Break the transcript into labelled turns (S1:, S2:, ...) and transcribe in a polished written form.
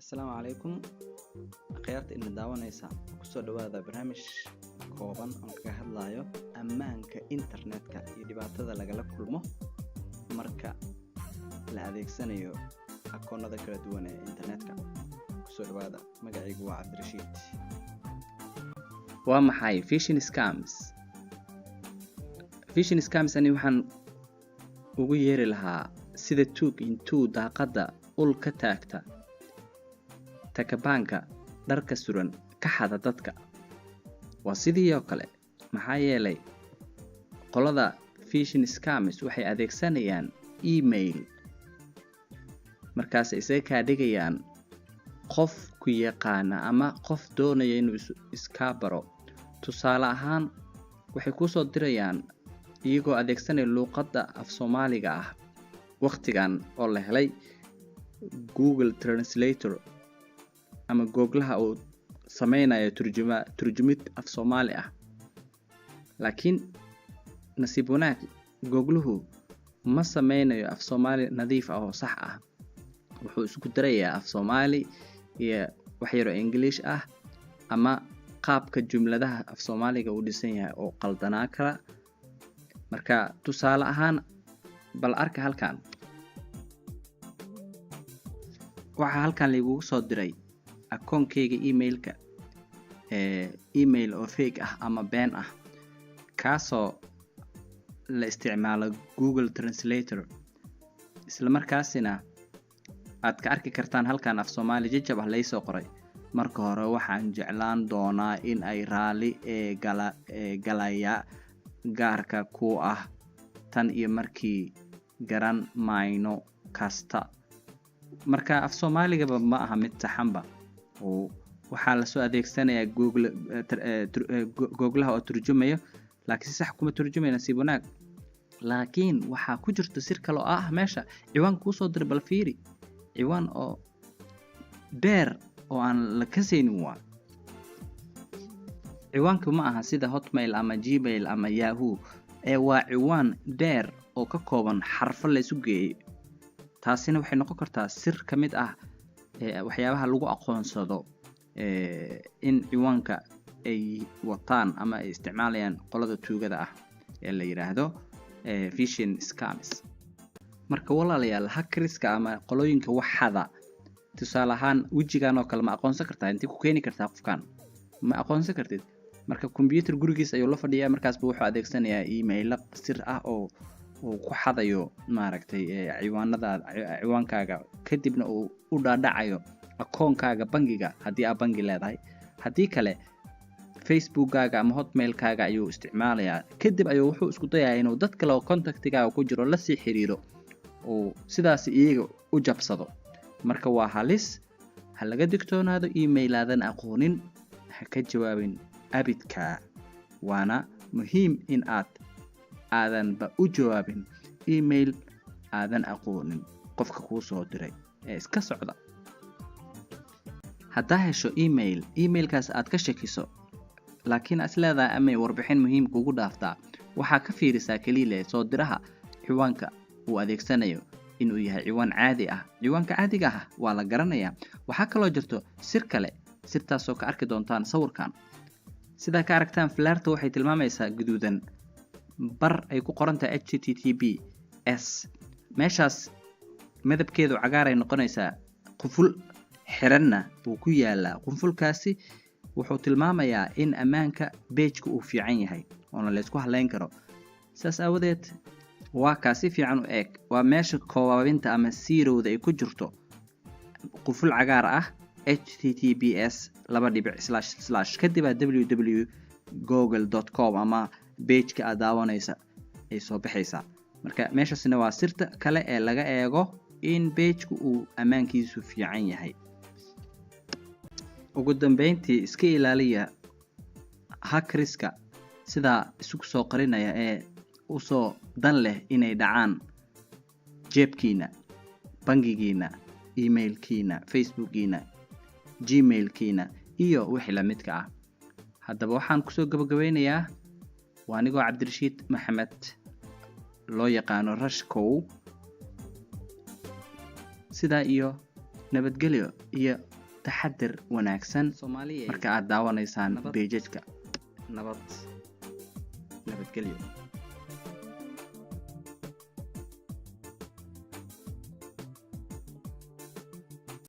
S1: Assalaamu calaykum akhyaarta ina daawanaysa kusoo dhawaada barnaamij kooban oo kaga hadlayo ammaanka internetka iyo dhibaatada lagala kulmo marka la adeegsanayo akoonnada kala duwan ee internetka. Kusoo dhawaada, magacaygu waa Cabdirashiid. Waa maxay phishing scams? Phishing scams ani waxaan ugu yeeri lahaa sida tuug intuu daaqada ul ka taagta takabaanka dharka suran ka xada dadka. Waa sidii oo kale, maxaa yeelay qolada phishing scams waxay adeegsanayaan email, markaas isaga ka dhigayaan qof ku yaqaana ama qof doonaya inuu iska baro. Tusaale ahaan, waxay ku soo dirayaan iyagoo adeegsanaya luqadda af Soomaaliga ah waqtigan oo la helay Google Translator ama Google-ha uu sameynayo turjumid af Soomaali ah. Laakiin nasiib wanaag, Google-hu ma sameynayo af Soomaali nadiif ah oo sax ah. Wuxuu isku darayaa af Soomaali iyo wax yar oo English ah ama qaabka jumladaha af Soomaaliga uu dhisan yahay oo qaldanaa kara. Marka tusaale ahaan, bal arka halkan. Waxa halkan lagu soo diray akoonkeyga emailka email oo fake ah ama been ah, kaasoo la isticmaalo Google Translator. Isla markaasina aad ka arki kartaan halkan af Soomaali jajab ah laysoo qoray. Marka hore waxaan jeclaan doonaa in ay raali galaya gaarka ku ah tan iyo markii garan mayno kasta. Marka af Soomaaligaba ma aha mid saxanba, oo waxaa la soo adeegsanayaa Google-ha oo turjumayo, laakiin si sax kuma turjumayo nasiib wanaag. Laakiin waxaa ku jirta sir kale oo ah meesha ciwaan kuu soo diray. Bal fiiri, ciwaan oo dheer oo aan la kasaynin waa. Ciwaanku ma aha sida Hotmail ama Gmail ama Yahoo, waa ciwaan dheer oo ka kooban xarfo la isu geeyay. Taasina waxay noqon kartaa sir ka mid ah waxyaabaha lagu aqoonsado in ciwaanka ay wataan ama ay isticmaalayaan qolada tuugada ah ee la yiraahdo phishing scams. Marka walaalayaal, hackerska ama qolooyinka waxada, tusaale ahaan wejigan oo kale ma aqoonsan kartaa? Intii ku keeni kartaa qofkan? Ma aqoonsan kartid. Marka computer gurigiisa ayuu la fadhiyaa, markaas buu wuxuu adeegsanayaa email sir ah oo ku xadayo maaragtay ciwaankaaga, kadibna uu u dhaadhacayo akoonkaaga bangiga haddii aad bangi leedahay. Haddii kale, Facebook-gaaga ama Hotmail-kaaga ayuu isticmaalayaa. Kadib ayuu wuxuu isku dayaa inuu dad kale oo contactigaaga ku jiro la sii xiriiro oo sidaas iyaga u jabsado. Marka waa halis. Ha laga digtoonaado email aadan aqoonin, ha ka jawaabin abidka. Waana muhiim in aadanba u jawaabin email aadan aqoonin qofka kuu soo diray ee iska socda. Haddaa hesho emailkaas aad ka shakiso, laakiin as leedahay ama warbixin muhiim kugu dhaaftaa, waxaa ka fiirisaa kaliya soo diraha ciwaanka uu adeegsanayo inuu yahay ciwaan caadi ah. Ciwaanka caadiga ah waa la garanayaa. Waxaa kaloo jirto sir kale, sirtaasoo ka arki doontaan sawirkan. Sidaa ka aragtaan, falaarta waxay tilmaamaysaa guduudan bar ay ku qoran tahay HTTPS. meeshaas midabkeedu cagaar ay noqonaysaa. quful xiranna uu ku yaalaa. qufulkaasi wuxuu tilmaamayaa in ammaanka page-ku uu fiican yahay oo la isku haleyn karo. saas aawadeed waa kaasi fiican u eg. waa meesha koobabinta ama zeroda ay ku jirto quful cagaar ah, https:// kadib www.google.com ama page-ka aad daawanaysa ay soo baxaysaa. marka meeshaasina waa sirta kale ee laga eego in page-ku uu ammaankiisu fiican yahay. ugu dambeyntii, iska ilaaliya hackerska sida isugu soo qarinaya ee u soo dan leh inay dhacaan jeebkiina, bangigiina, emailkiina, facebookiina, gmailkiina iyo wixii la midka ah. haddaba waxaan kusoo gabagabeynayaa, waa anigoo Cabdirashiid Maxamed loo yaqaano Rashkow. sidaa iyo nabadgelyo iyo taxadir wanaagsan marka aad daawanaysaan page-ka nabadgelyo.